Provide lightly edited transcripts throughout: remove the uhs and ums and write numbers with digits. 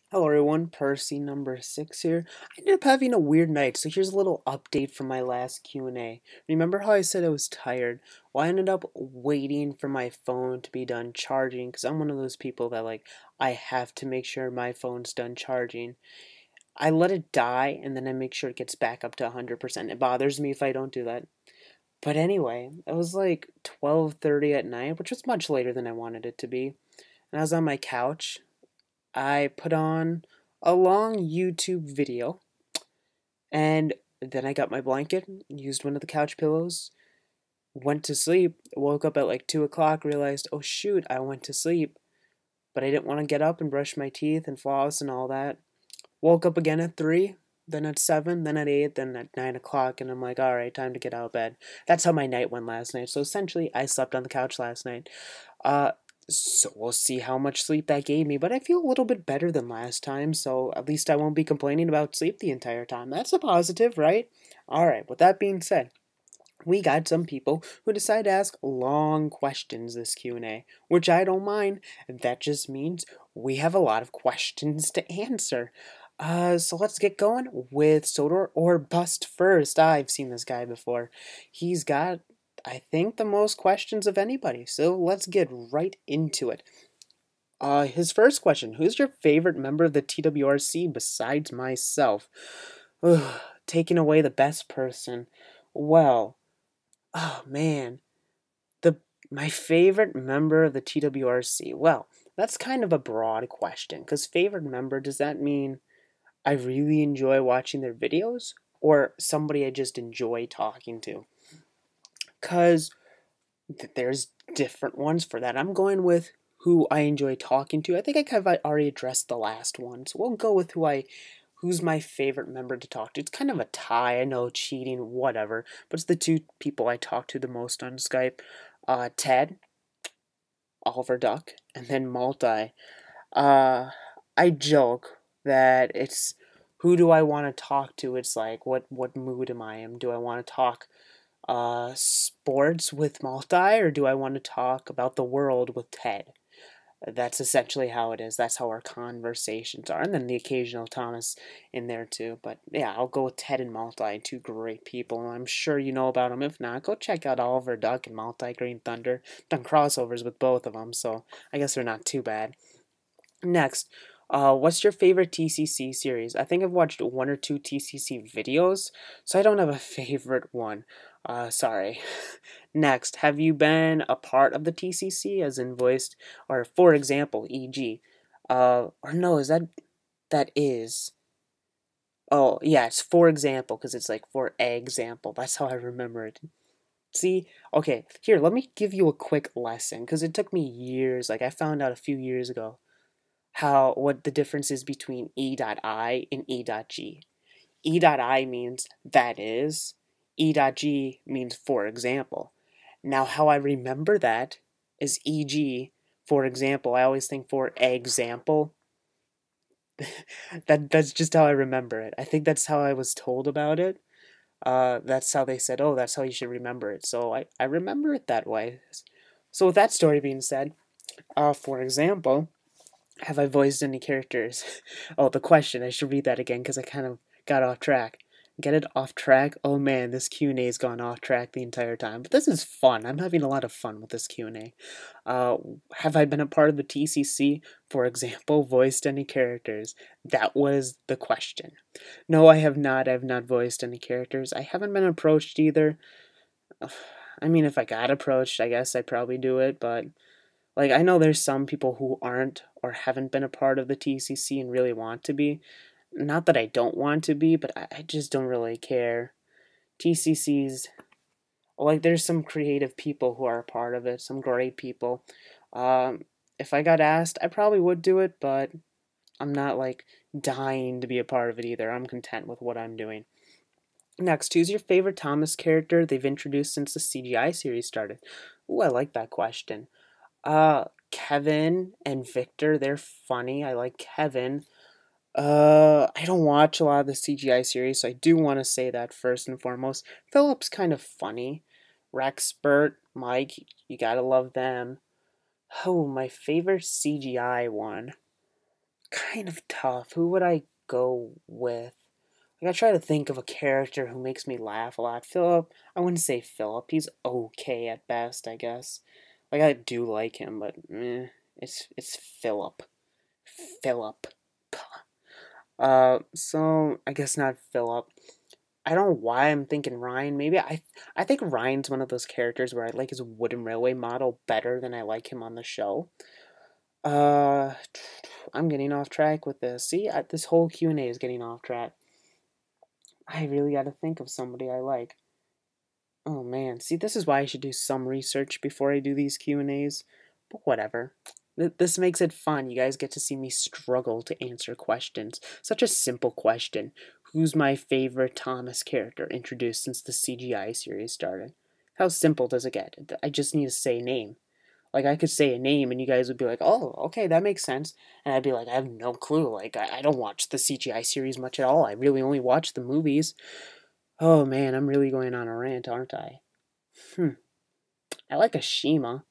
Hello everyone, Percy number 6 here. I ended up having a weird night, so here's a little update from my last Q&A. Remember how I said I was tired? Well, I ended up waiting for my phone to be done charging, because I'm one of those people that, I have to make sure my phone's done charging. I let it die, and then I make sure it gets back up to 100%. It bothers me if I don't do that. But anyway, it was like 12:30 at night, which was much later than I wanted it to be. And I was on my couch, I put on a long YouTube video, and then I got my blanket, used one of the couch pillows, went to sleep, woke up at like 2 o'clock, realized, oh shoot, I went to sleep, but I didn't want to get up and brush my teeth and floss and all that. Woke up again at 3, then at 7, then at 8, then at 9 o'clock, and I'm like, alright, time to get out of bed. That's how my night went last night. So essentially, I slept on the couch last night. Uh, so we'll see how much sleep that gave me, but I feel a little bit better than last time, so at least I won't be complaining about sleep the entire time. That's a positive, right? Alright, with that being said, we got some people who decide to ask long questions this Q&A, which I don't mind. That just means we have a lot of questions to answer. So let's get going with Sodor or Bust first. I've seen this guy before. He's got, I think, the most questions of anybody, so let's get right into it. His first question: who's your favorite member of the TWRC besides myself? Ugh, taking away the best person. Well, oh man, the my favorite member of the TWRC. Well, that's kind of a broad question, because favorite member, does that mean I really enjoy watching their videos, or somebody I just enjoy talking to? Because there's different ones for that. I'm going with who I enjoy talking to. I think I kind of already addressed the last one, so we'll go with who's my favorite member to talk to. It's kind of a tie. I know, cheating, whatever, but it's the two people I talk to the most on Skype. Ted, Oliver Duck, and then Multi. Uh, I joke that it's who do I want to talk to? It's like what mood am I in? Do I want to talk sports with Multi, or do I want to talk about the world with Ted? That's essentially how it is. That's how our conversations are. And then the occasional Thomas in there too. But yeah, I'll go with Ted and Multi, two great people. I'm sure you know about them. If not, go check out Oliver Duck and Multi Green Thunder. Done crossovers with both of them, so I guess they're not too bad. Next, what's your favorite TCC series? I think I've watched one or two TCC videos, so I don't have a favorite one. Sorry. Next, have you been a part of the TCC as in voiced, or for example, e.g., or no, is that is? Oh, yeah, it's for example, because it's like for example. That's how I remember it. See? Okay, here, let me give you a quick lesson, because it took me years. Like, I found out a few years ago what the difference is between E.I and E.G. E.I means that is, E.G means for example. Now, how I remember that is e.g., for example. I always think for example. That's just how I remember it. I think that's how I was told about it. That's how they said, oh, that's how you should remember it. So I remember it that way. So with that story being said, for example, have I voiced any characters? Oh, the question. I should read that again because I kind of got off track. Get it off track? Oh man, this Q&A's gone off track the entire time. But this is fun. I'm having a lot of fun with this Q&A. Have I been a part of the TCC? For example, voiced any characters? That was the question. No, I have not. I have not voiced any characters. I haven't been approached either. I mean, if I got approached, I guess I'd probably do it, but like, I know there's some people who aren't or haven't been a part of the TCC and really want to be. Not that I don't want to be, but I just don't really care. TCCs, like, there's some creative people who are a part of it, some great people. Um, if I got asked, I probably would do it, but I'm not, like, dying to be a part of it either. I'm content with what I'm doing. Next, who's your favorite Thomas character they've introduced since the CGI series started? Ooh, I like that question. Kevin and Victor, they're funny. I like Kevin. I don't watch a lot of the CGI series, so I do want to say that first and foremost. Philip's kind of funny. Rex, Bert, Mike, you gotta love them. Oh, my favorite CGI one. kind of tough. Who would I go with? Like, I try to think of a character who makes me laugh a lot. Philip, I wouldn't say Philip. He's okay at best, I guess. Like, I do like him, but it's Philip. Philip. So I guess not Philip. I don't know why I'm thinking Ryan. Maybe I think Ryan's one of those characters where I like his wooden railway model better than I like him on the show. Uh, I'm getting off track with this. See, this whole Q&A is getting off track. I really got to think of somebody I like. Oh man, see, this is why I should do some research before I do these Q&As. But whatever. This makes it fun. You guys get to see me struggle to answer questions. Such a simple question. Who's my favorite Thomas character introduced since the CGI series started? How simple does it get? I just need to say a name. Like, I could say a name and you guys would be like, oh, okay, that makes sense. And I'd be like, I have no clue. Like, I don't watch the CGI series much at all. I really only watch the movies. Oh man, I'm really going on a rant, aren't I? I like Ashima,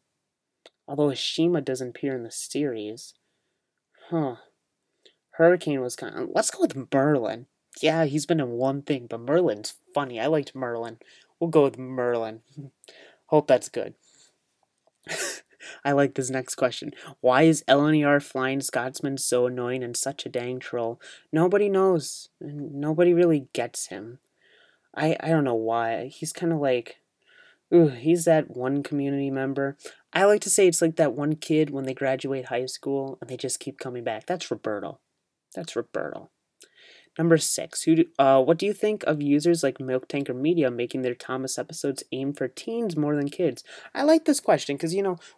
although Ashima doesn't appear in the series. Huh. Hurricane was kind of. Let's go with Merlin. Yeah, he's been in one thing, but Merlin's funny. I liked Merlin. We'll go with Merlin. Hope that's good. I like this next question. Why is LNER Flying Scotsman so annoying and such a dang troll? Nobody knows. Nobody really gets him. I don't know why. He's kind of like, ooh, he's that one community member. I like to say it's like that one kid when they graduate high school and they just keep coming back. That's Roberto. That's Roberto. Number 6. What do you think of users like Milk Tanker Media making their Thomas episodes aim for teens more than kids? I like this question because,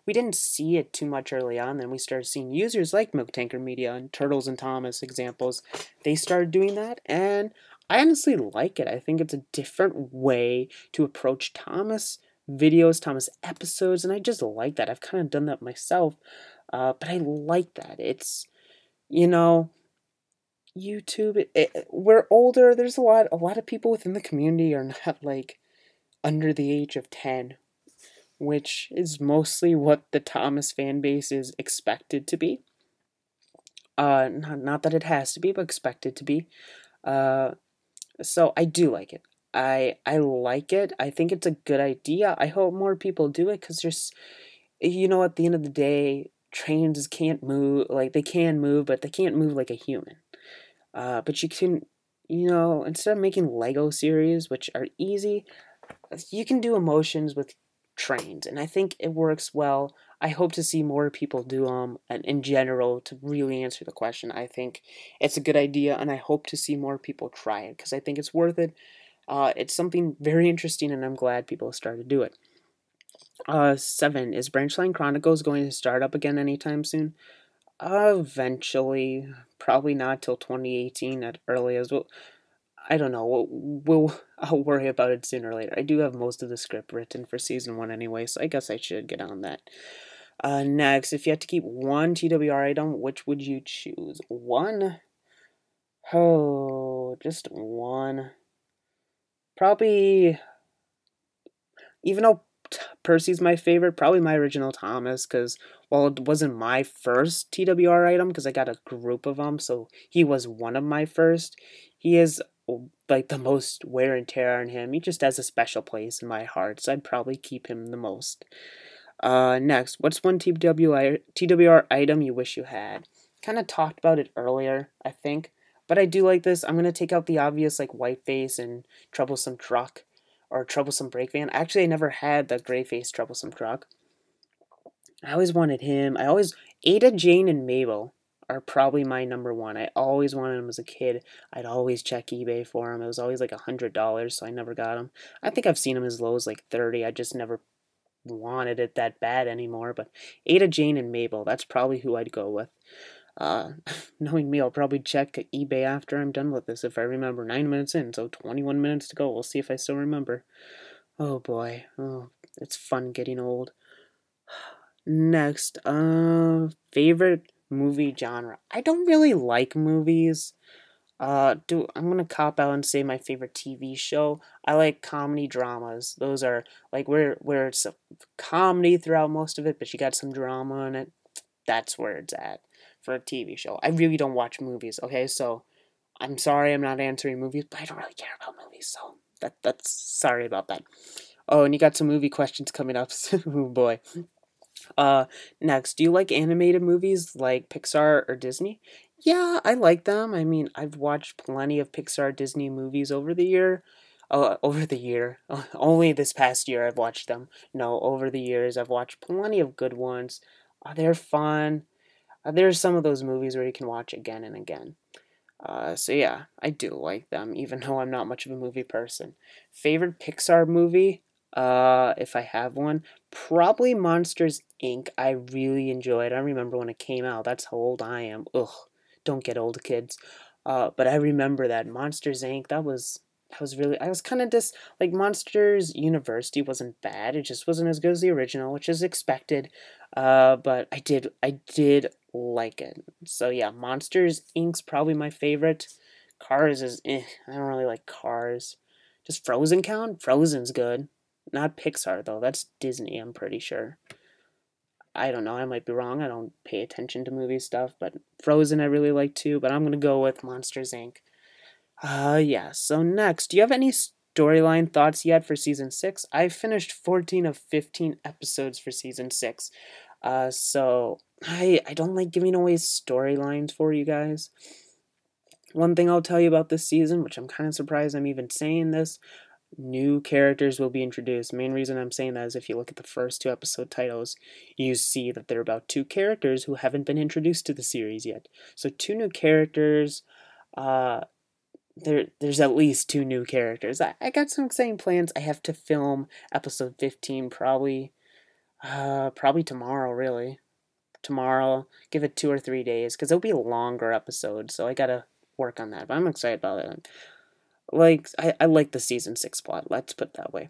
we didn't see it too much early on. Then we started seeing users like Milk Tanker Media and Turtles and Thomas examples. They started doing that, and I honestly like it. I think it's a different way to approach Thomas videos, Thomas episodes, and I just like that. I've kind of done that myself, but I like that. It's, you know YouTube, we're older. There's a lot of people within the community are not like under the age of 10, which is mostly what the Thomas fan base is expected to be. Not that it has to be, but expected to be. Uh, so I do like it. I like it. I think it's a good idea. I hope more people do it because there's, at the end of the day, trains can't move. Like, they can move, but they can't move like a human. But you can, instead of making Lego series, which are easy, you can do emotions with trains, and I think it works well. I hope to see more people do them, and in general, to really answer the question, I think it's a good idea, and I hope to see more people try it, because I think it's worth it. It's something very interesting, and I'm glad people started to do it. 7. Is Branchline Chronicles going to start up again anytime soon? Eventually, probably not till 2018 at earliest. Well, I don't know. I'll worry about it sooner or later. I do have most of the script written for season 1 anyway, so I guess I should get on that. Next, if you had to keep one TWR item, which would you choose? One? Oh, just one. Probably, even though Percy's my favorite, probably my original Thomas, because while it wasn't my first TWR item, because I got a group of them, so he was one of my first, he is like the most wear and tear on him. He just has a special place in my heart, so I'd probably keep him the most. Next, what's one TWR item you wish you had? Kind of talked about it earlier, I think, but I do like this. I'm going to take out the obvious, like Whiteface and Troublesome Truck, or Troublesome Brake Van. Actually, I never had the gray face Troublesome Truck. I always wanted him. Ada, Jane, and Mabel are probably my number one. I always wanted them as a kid. I'd always check eBay for them. It was always like $100, so I never got them. I think I've seen them as low as like 30. I just never wanted it that bad anymore. But Ada, Jane, and Mabel, that's probably who I'd go with. Uh, Knowing me, I'll probably check eBay after I'm done with this if I remember. 9 minutes in, so 21 minutes to go. We'll see if I still remember. Oh boy. Oh, it's fun getting old. Next, favorite movie genre. I don't really like movies. I'm gonna cop out and say my favorite TV show. I like comedy dramas. Those are like where it's a comedy throughout most of it, but you got some drama in it. That's where it's at. for a TV show. I really don't watch movies, okay? So I'm sorry I'm not answering movies, but I don't really care about movies, so that's sorry about that. Oh, and you got some movie questions coming up. Oh boy. Uh, Next, do you like animated movies like Pixar or Disney? Yeah, I like them. I mean, I've watched plenty of Pixar Disney movies over the year. Over the year. Only this past year I've watched them. No, over the years I've watched plenty of good ones. They're fun. There's some of those movies where you can watch again and again. So yeah, I do like them, even though I'm not much of a movie person. Favorite Pixar movie? If I have one, probably Monsters Inc. I really enjoyed. I remember when it came out. That's how old I am. Ugh, don't get old, kids. But I remember that Monsters Inc. That was really. I was kind of like Monsters University wasn't bad. It just wasn't as good as the original, which is expected. But I did like it. So yeah, Monsters Inc.'s probably my favorite. Cars is I don't really like Cars. Does Frozen count? Frozen's good. Not Pixar though. That's Disney, I'm pretty sure. I don't know. I might be wrong. I don't pay attention to movie stuff, but Frozen I really like too, but I'm going to go with Monsters Inc. Yeah. So next, do you have any storyline thoughts yet for season 6? I finished 14 of 15 episodes for season 6. So I don't like giving away storylines for you guys. One thing I'll tell you about this season, which I'm kind of surprised I'm even saying this, new characters will be introduced. Main reason I'm saying that is if you look at the first 2 episode titles, you see that they're about 2 characters who haven't been introduced to the series yet. So 2 new characters. There's at least 2 new characters. I got some exciting plans. I have to film episode 15 probably tomorrow, really. Tomorrow, give it 2 or 3 days, because it'll be a longer episode, so I gotta work on that. But I'm excited about it. Like, I like the season 6 plot, let's put it that way.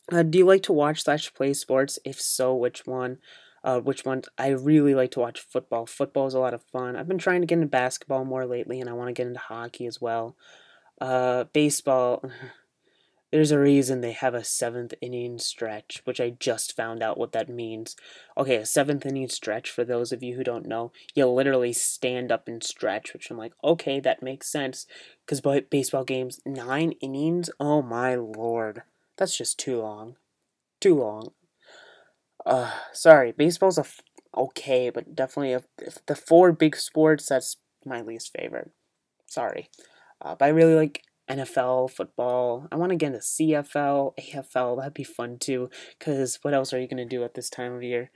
Do you like to watch / play sports? If so, which one? Which ones? I really like to watch football. Football is a lot of fun. I've been trying to get into basketball more lately, and I want to get into hockey as well. Baseball. There's a reason they have a 7th inning stretch, which I just found out what that means. Okay, a 7th inning stretch, for those of you who don't know, you literally stand up and stretch, which I'm like, okay, that makes sense. Because baseball games, 9 innings? Oh my lord. That's just too long. Too long. Sorry, baseball's okay, but definitely if the 4 big sports, that's my least favorite. Sorry. But I really like NFL, football. I want to get into CFL, AFL. That'd be fun too. Because what else are you going to do at this time of year?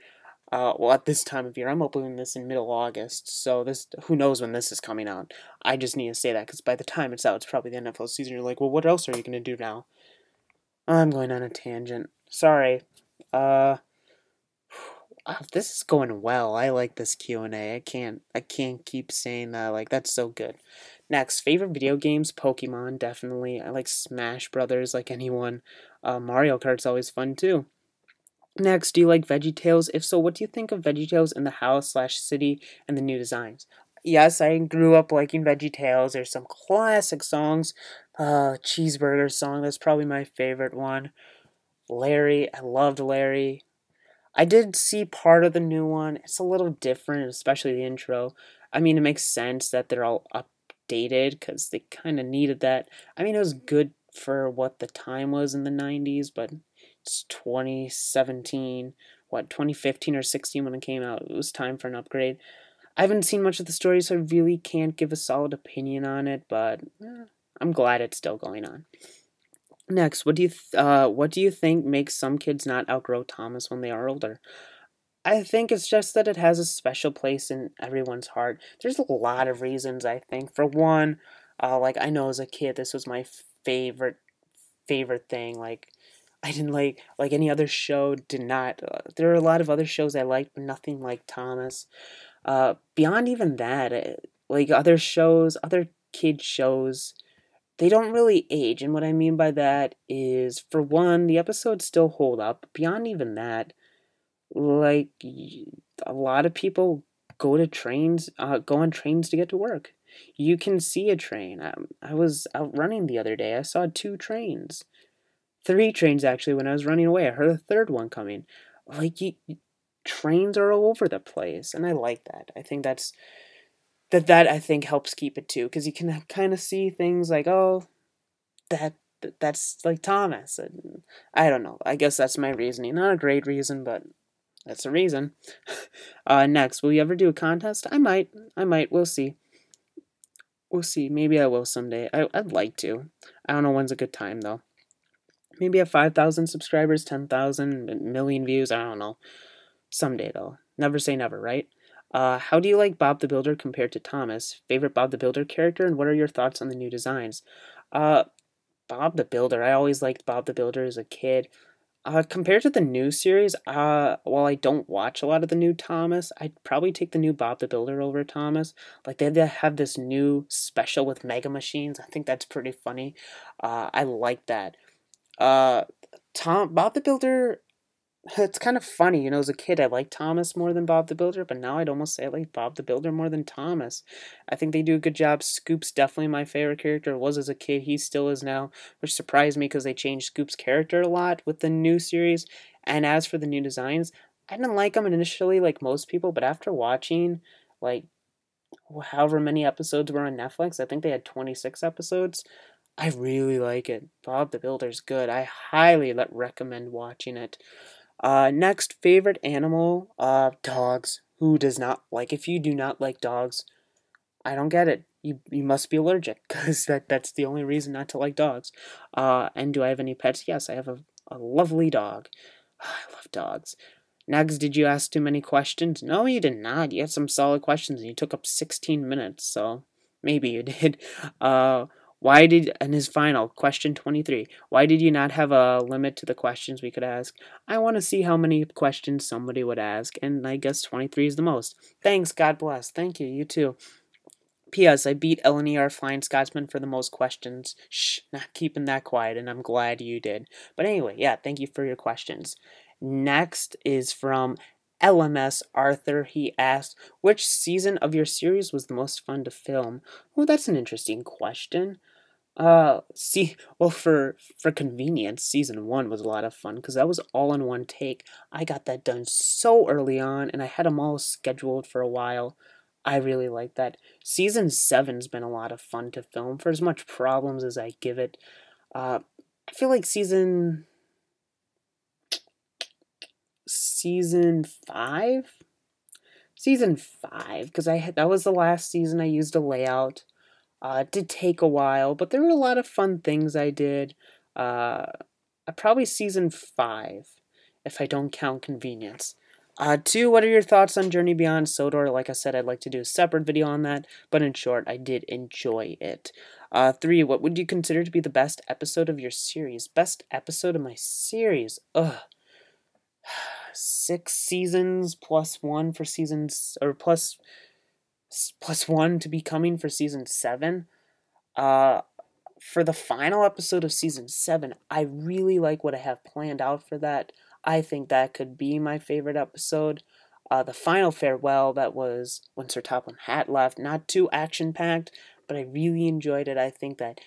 Well, at this time of year, I'm uploading this in middle August, so who knows when this is coming out. I just need to say that because by the time it's out, it's probably the NFL season. You're like, well, what else are you going to do now? I'm going on a tangent. Sorry. This is going well. I like this Q&A. I can't keep saying that. Like, that's so good. Next, favorite video games? Pokemon, definitely. I like Smash Brothers like anyone. Mario Kart's always fun too. Next, do you like VeggieTales? If so, what do you think of VeggieTales in the house / city and the new designs? Yes, I grew up liking VeggieTales. There's some classic songs. Cheeseburger song, that's probably my favorite one. Larry, I loved Larry. I did see part of the new one. It's a little different, especially the intro. I mean, it makes sense that they're all updated because they kind of needed that. I mean, it was good for what the time was in the 90s, but it's 2017, 2015 or 16 when it came out. It was time for an upgrade. I haven't seen much of the story, so I really can't give a solid opinion on it, but I'm glad it's still going on. Next, what do you think makes some kids not outgrow Thomas when they are older? I think it's just that it has a special place in everyone's heart. There's a lot of reasons, I think. For one, like I know as a kid, this was my favorite thing. Like I didn't like any other show. Did not. There are a lot of other shows I liked, but nothing like Thomas. Beyond even that, like other shows, other kid shows, they don't really age. And what I mean by that is, for one, the episodes still hold up. Beyond even that, like a lot of people go on trains to get to work. You can see a train. I was out running the other day. I saw 2 trains, 3 trains actually. When I was running away, I heard a third one coming. Like trains are all over the place, and I like that. I think that I think helps keep it too, because you can kind of see things like, oh, that that's like Thomas, and I don't know. I guess that's my reasoning. Not a great reason, but that's a reason. Next, will you ever do a contest? I might. We'll see. We'll see. Maybe I will someday. I'd like to. I don't know when's a good time though. Maybe at 5,000 subscribers, 10,000, a million views. I don't know. Someday though. Never say never, right? How do you like Bob the Builder compared to Thomas? Favorite Bob the Builder character, and what are your thoughts on the new designs? Uh, Bob the Builder. I always liked Bob the Builder as a kid. Compared to the new series, while I don't watch a lot of the new Thomas, I'd probably take the new Bob the Builder over Thomas. Like, they have this new special with Mega Machines. I think that's pretty funny. I like that. Uh, Bob the Builder, it's kind of funny, as a kid I liked Thomas more than Bob the Builder, but now I'd almost say I like Bob the Builder more than Thomas. I think they do a good job. Scoop's definitely my favorite character. Was as a kid, he still is now, which surprised me because they changed Scoop's character a lot with the new series. And as for the new designs, I didn't like them initially like most people, but after watching like however many episodes were on Netflix, I think they had 26 episodes. I really like it. Bob the Builder's good. I highly recommend watching it. Next, favorite animal, dogs. Who does not like? If you do not like dogs, I don't get it. You must be allergic, because that's the only reason not to like dogs. And do I have any pets? Yes, I have a lovely dog. I love dogs. Next, did you ask too many questions? No, you did not. You had some solid questions, and you took up 16 minutes, so maybe you did. And his final, question 23. Why did you not have a limit to the questions we could ask? I want to see how many questions somebody would ask, and I guess 23 is the most. Thanks, God bless. Thank you, you too. P.S. I beat LNER Flying Scotsman for the most questions. Shh, not keeping that quiet, and I'm glad you did. But anyway, yeah, thank you for your questions. Next is from LMS Arthur. He asked, which season of your series was the most fun to film? Oh, that's an interesting question. For convenience, season 1 was a lot of fun because that was all in one take. I got that done so early on, and I had them all scheduled for a while. I really like that. Season 7's been a lot of fun to film for as much problems as I give it. I feel like season 5? Season 5, because that was the last season I used a layout. It did take a while, but there were a lot of fun things I did. Probably season 5, if I don't count convenience. 2, what are your thoughts on Journey Beyond Sodor? Like I said, I'd like to do a separate video on that, but in short, I did enjoy it. 3, what would you consider to be the best episode of your series? Best episode of my series? Ugh. 6 seasons plus 1 for seasons, or plus 1 to be coming for season 7. For the final episode of season 7, I really like what I have planned out for that. I think that could be my favorite episode. The final farewell, that was when Sir Topham Hatt left. Not too action-packed, but I really enjoyed it. I think that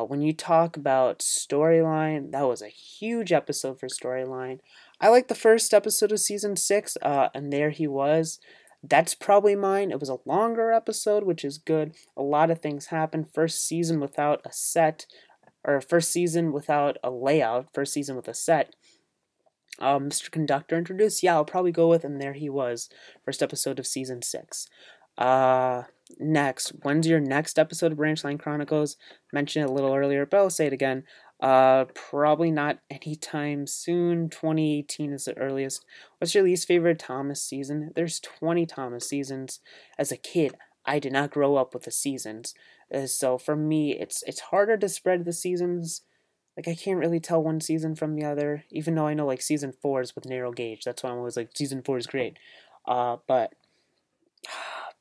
when you talk about storyline, that was a huge episode for storyline. I like the first episode of season 6, and there he was. That's probably mine. It was a longer episode, which is good. A lot of things happened. First season without a set, or first season without a layout, first season with a set. Mr. Conductor introduced, yeah, I'll probably go with, and there he was. First episode of season 6. Next, when's your next episode of Branchline Chronicles? Mentioned it a little earlier, but I'll say it again. Probably not anytime soon. 2018 is the earliest. What's your least favorite Thomas season? There's 20 Thomas seasons. As a kid, I did not grow up with the seasons. So for me, it's harder to spread the seasons. Like, I can't really tell one season from the other, even though I know, like, season 4 is with Narrow Gauge. That's why I'm always like, season 4 is great. But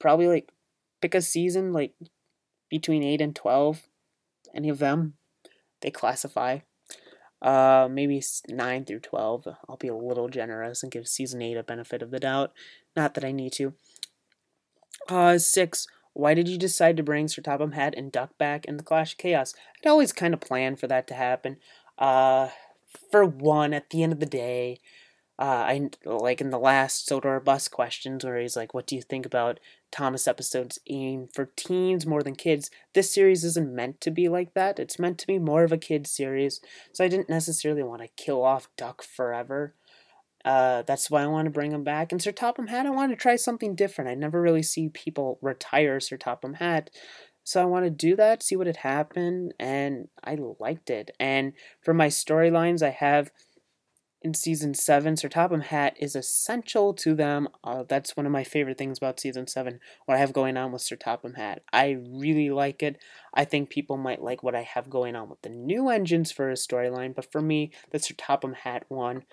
probably, like, pick a season, like, between 8 and 12. Any of them, they classify. Maybe 9 through 12. I'll be a little generous and give season 8 a benefit of the doubt. Not that I need to. 6. Why did you decide to bring Sir Topham Hatt and Duck back in the Clash of Chaos? I'd always kind of planned for that to happen. For one, at the end of the day, I like in the last Sodor Bus questions where he's like, "What do you think about Thomas episodes aimed for teens more than kids?" This series isn't meant to be like that. It's meant to be more of a kids series. So I didn't necessarily want to kill off Duck forever. That's why I want to bring him back. And Sir Topham Hatt, I want to try something different. I never really see people retire Sir Topham Hatt. So I want to do that, see what had happened, and I liked it. And for my storylines, I have in season 7, Sir Topham Hatt is essential to them. That's one of my favorite things about season 7, what I have going on with Sir Topham Hatt. I really like it. I think people might like what I have going on with the new engines for a storyline, but for me, the Sir Topham Hatt one,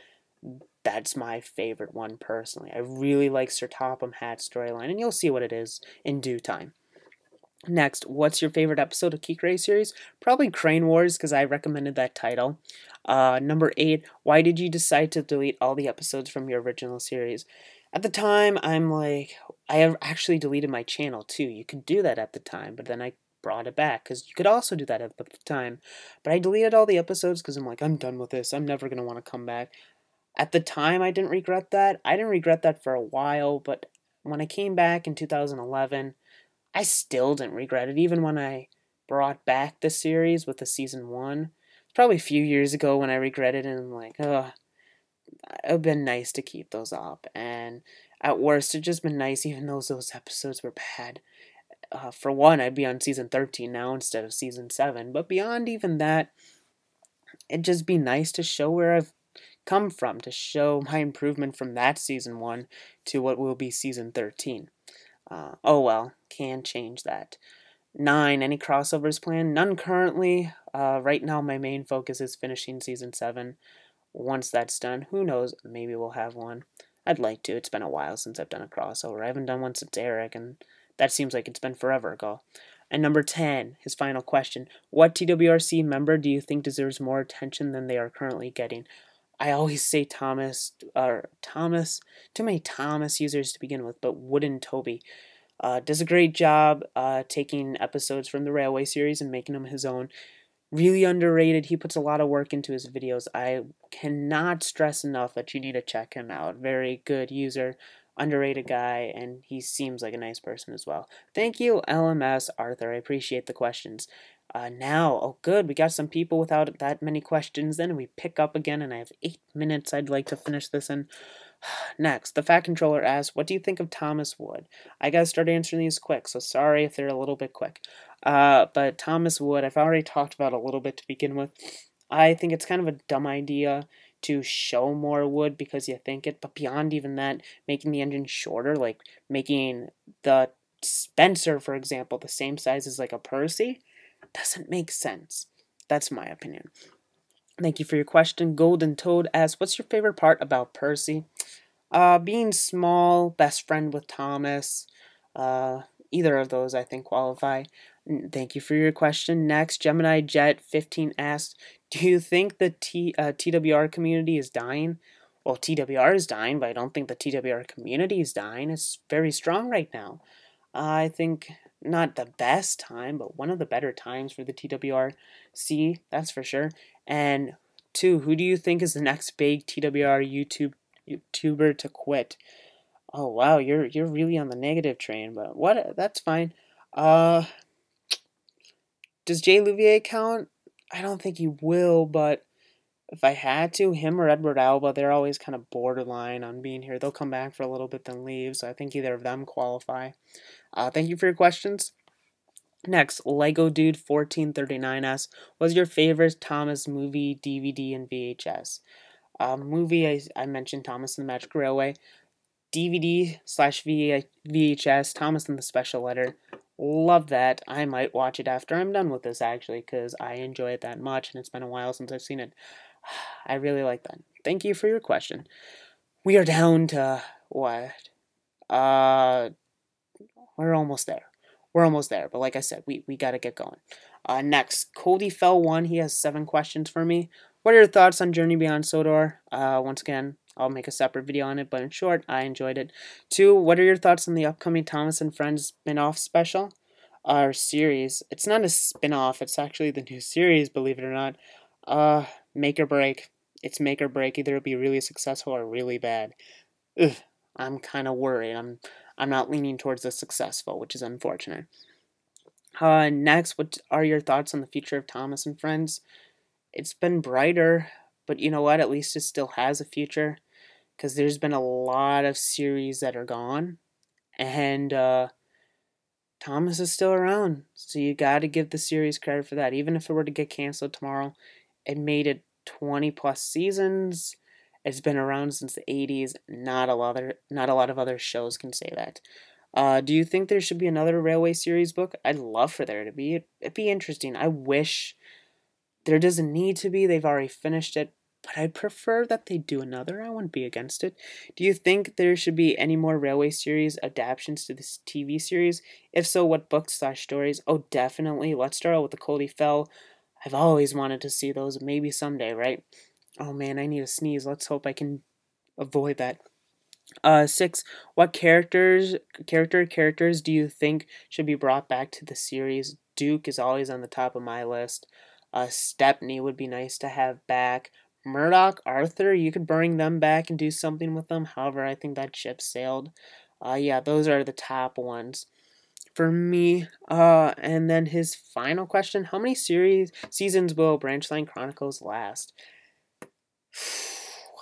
that's my favorite one personally. I really like Sir Topham Hatt's storyline, and you'll see what it is in due time. Next, what's your favorite episode of Kikray series? Probably Crane Wars, because I recommended that title. Number 8, why did you decide to delete all the episodes from your original series? At the time, I'm like, I have actually deleted my channel too. You could do that at the time, but then I brought it back, because you could also do that at the time. But I deleted all the episodes because I'm like, I'm done with this. I'm never going to want to come back. At the time, I didn't regret that. I didn't regret that for a while, but when I came back in 2011, I still didn't regret it, even when I brought back the series with the season 1. It's probably a few years ago when I regretted it, and I'm like, oh, it would have been nice to keep those up. And at worst, it'd just been nice, even though those episodes were bad. For one, I'd be on season 13 now instead of season 7. But beyond even that, it'd just be nice to show where I've come from, to show my improvement from that season 1 to what will be season 13. Oh well, can change that. 9, any crossovers planned? None currently. Right now my main focus is finishing season 7. Once that's done, who knows, maybe we'll have one. I'd like to. It's been a while since I've done a crossover. I haven't done one since Eric, and that seems like it's been forever ago. And number 10, his final question. What TWRC member do you think deserves more attention than they are currently getting? I always say Thomas, too many Thomas users to begin with, but Wooden Toby does a great job taking episodes from the Railway series and making them his own. Really underrated. He puts a lot of work into his videos. I cannot stress enough that you need to check him out. Very good user, underrated guy, and he seems like a nice person as well. Thank you, LMS Arthur. I appreciate the questions. Now, oh good, we got some people without that many questions. Then we pick up again, and I have 8 minutes. I'd like to finish this in. Next, the Fat Controller asks, what do you think of Thomas Wood? I gotta start answering these quick, so sorry if they're a little bit quick. But Thomas Wood, I've already talked about a little bit to begin with. I think it's kind of a dumb idea to show more wood because you think it, but beyond even that, making the engine shorter, like making the Spencer, for example, the same size as like a Percy, doesn't make sense. That's my opinion. Thank you for your question. Golden Toad asks, what's your favorite part about Percy? Being small, best friend with Thomas. Either of those I think qualify. Thank you for your question. Next, Gemini Jet 15 asks, do you think the TWR community is dying? Well, TWR is dying, but I don't think the TWR community is dying. It's very strong right now. I think not the best time, but one of the better times for the TWRC, that's for sure. And 2, who do you think is the next big TWR YouTuber to quit? Oh wow, you're really on the negative train, but what? That's fine. Does Jay Louvier count? I don't think he will, but if I had to, him or Edward Alba, they're always kind of borderline on being here. They'll come back for a little bit then leave, so I think either of them qualify. Thank you for your questions. Next, Lego Dude 1439 asks, what's your favorite Thomas movie, DVD, and VHS? Movie, I mentioned Thomas and the Magic Railway. DVD/VHS, Thomas and the Special Letter. Love that. I might watch it after I'm done with this, actually, because I enjoy it that much, and it's been a while since I've seen it. I really like that. Thank you for your question. We are down to, what? We're almost there. We're almost there, but like I said, we gotta get going. Next, Cody Fell 1, he has 7 questions for me. What are your thoughts on Journey Beyond Sodor? Once again, I'll make a separate video on it, but in short, I enjoyed it. 2, what are your thoughts on the upcoming Thomas and Friends spin-off special? Or series. It's not a spin-off, it's actually the new series, believe it or not. Make or break. It's make or break. Either it'll be really successful or really bad. Ugh, I'm kind of worried. I'm not leaning towards the successful, which is unfortunate. Next, what are your thoughts on the future of Thomas and Friends? It's been brighter, but you know what? At least it still has a future, because there's been a lot of series that are gone, and Thomas is still around. So you got to give the series credit for that. Even if it were to get canceled tomorrow, it made it 20 plus seasons. It's been around since the 80s. Not a lot of other shows can say that. Do you think there should be another Railway series book? I'd love for there to be. It'd be interesting. I wish there doesn't need to be. They've already finished it. But I'd prefer that they do another. I wouldn't be against it. Do you think there should be any more Railway series adaptations to this TV series? If so, what books/stories? Oh, definitely. Let's start out with the Coldie Fell. I've always wanted to see those. Maybe someday, right? Oh man, I need a sneeze. Let's hope I can avoid that. 6. What characters do you think should be brought back to the series? Duke is always on the top of my list. Stepney would be nice to have back. Murdoch, Arthur, you could bring them back and do something with them. However, I think that ship sailed. Yeah, those are the top ones for me. And then his final question: how many seasons will Branchline Chronicles last?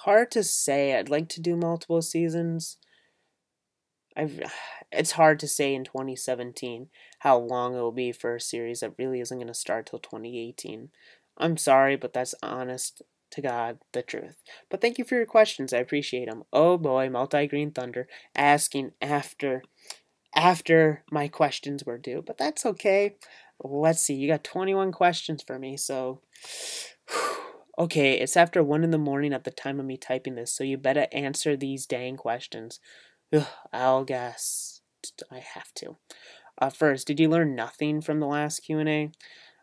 Hard to say. I'd like to do multiple seasons. It's hard to say in 2017 how long it will be for a series that really isn't going to start till 2018. I'm sorry, but that's honest to God, the truth. But thank you for your questions. I appreciate them. Oh boy, Multi-Green Thunder asking after my questions were due, but that's okay. Let's see. You got 21 questions for me, so okay, it's after 1 in the morning at the time of me typing this, so you better answer these dang questions. Ugh, I'll guess I have to. First, did you learn nothing from the last Q&A?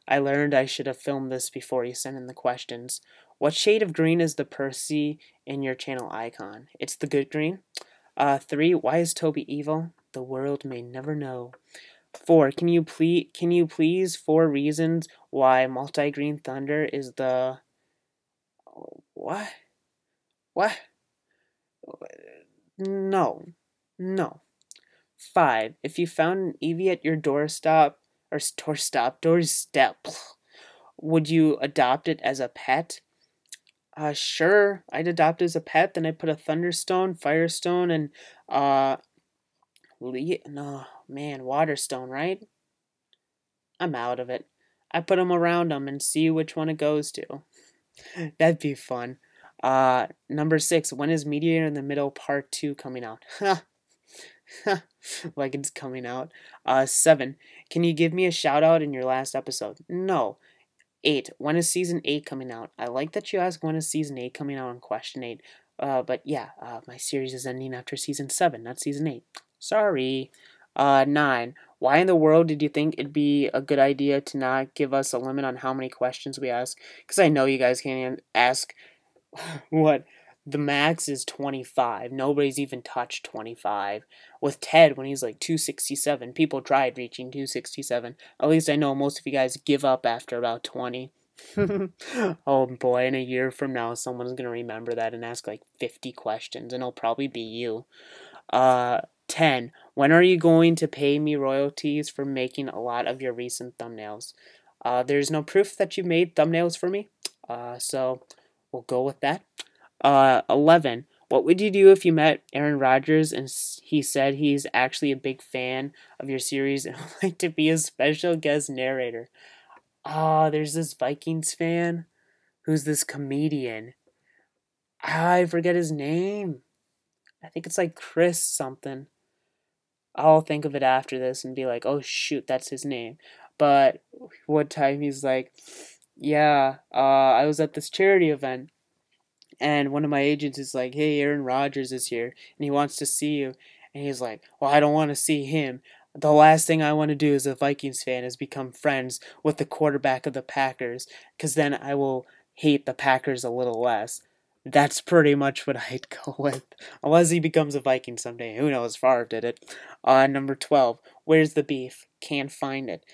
I learned I should have filmed this before you sent in the questions. What shade of green is the Percy in your channel icon? It's the good green. 3, why is Toby evil? The world may never know. 4, can you please 4 reasons why Multi-Green Thunder is the... What? What? No. 5, if you found an Eevee at your doorstep, would you adopt it as a pet? Sure, I'd adopt it as a pet. Then I'd put a Thunderstone, Firestone, and Waterstone, right? I'm out of it. I put them around them and see which one it goes to. That'd be fun. Number 6, when is Meteor in the Middle Part 2 coming out? Like it's coming out. 7, can you give me a shout out in your last episode? No. 8, when is Season 8 coming out? I like that you ask when is Season 8 coming out on question 8. But yeah, my series is ending after Season 7, not Season 8. Sorry. 9, why in the world did you think it'd be a good idea to not give us a limit on how many questions we ask? Because I know you guys can't ask what? The max is 25. Nobody's even touched 25. With Ted, when he's like 267, people tried reaching 267. At least I know most of you guys give up after about 20. Oh boy, in a year from now, someone's going to remember that and ask like 50 questions, and it'll probably be you. 10, when are you going to pay me royalties for making a lot of your recent thumbnails? There's no proof that you've made thumbnails for me, so we'll go with that. 11, what would you do if you met Aaron Rodgers and he said he's actually a big fan of your series and would like to be a special guest narrator? There's this Vikings fan who's this comedian. I forget his name. I think it's like Chris something. I'll think of it after this and be like, oh shoot, that's his name. But one time he's like, yeah, I was at this charity event and one of my agents is like, hey, Aaron Rodgers is here and he wants to see you. And he's like, well, I don't want to see him. The last thing I want to do as a Vikings fan is become friends with the quarterback of the Packers, because then I will hate the Packers a little less. That's pretty much what I'd go with. Unless he becomes a Viking someday. Who knows? Favre did it. Number 12. Where's the beef? Can't find it.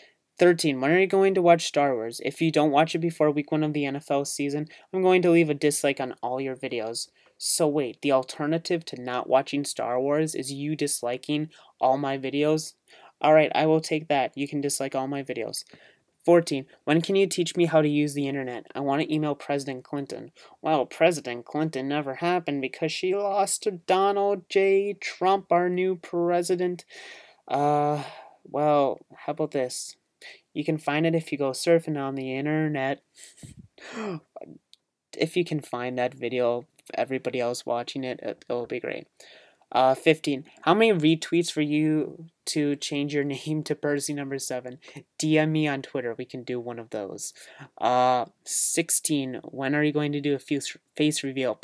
13. When are you going to watch Star Wars? If you don't watch it before week 1 of the NFL season, I'm going to leave a dislike on all your videos. So wait, the alternative to not watching Star Wars is you disliking all my videos? Alright, I will take that. You can dislike all my videos. 14. When can you teach me how to use the internet? I want to email President Clinton. Well, President Clinton never happened because she lost to Donald J. Trump, our new president. Well, how about this? You can find it if you go surfing on the internet. If you can find that video, everybody else watching it, it'll be great. 15. How many retweets for you to change your name to Percy number 7? DM me on Twitter. We can do one of those. 16. When are you going to do a face reveal?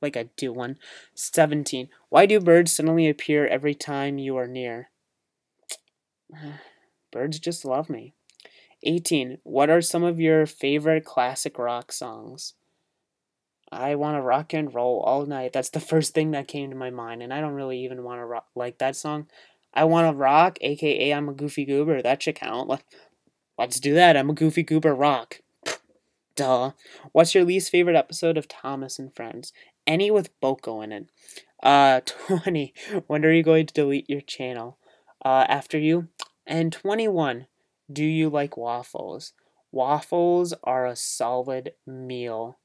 Like I do one. 17. Why do birds suddenly appear every time you are near? Birds just love me. 18. What are some of your favorite classic rock songs? I want to rock and roll all night. That's the first thing that came to my mind, and I don't really even want to like that song. I want to rock, aka I'm a goofy goober. That should count. Let's do that. I'm a goofy goober rock. Duh. What's your least favorite episode of Thomas and Friends? Any with Boko in it. 20. When are you going to delete your channel? After you. And 21. Do you like waffles? Waffles are a solid meal.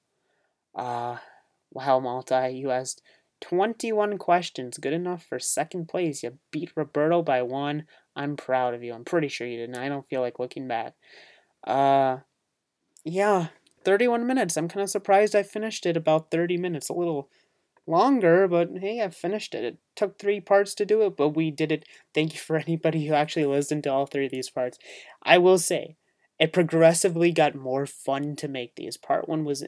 Wow, Malta, you asked 21 questions. Good enough for second place. You beat Roberto by 1. I'm proud of you. I'm pretty sure you didn't. I don't feel like looking back. Yeah, 31 minutes. I'm kind of surprised I finished it about 30 minutes. A little longer, but hey, I finished it. It took 3 parts to do it, but we did it. Thank you for anybody who actually listened to all 3 of these parts. I will say, it progressively got more fun to make these. Part 1 was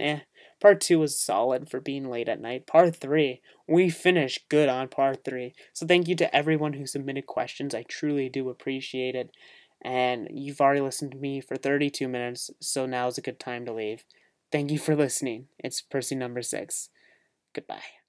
Part 2 was solid for being late at night. Part 3, we finished good on Part 3. So thank you to everyone who submitted questions. I truly do appreciate it. And you've already listened to me for 32 minutes, so now is a good time to leave. Thank you for listening. It's Percy number 6. Goodbye.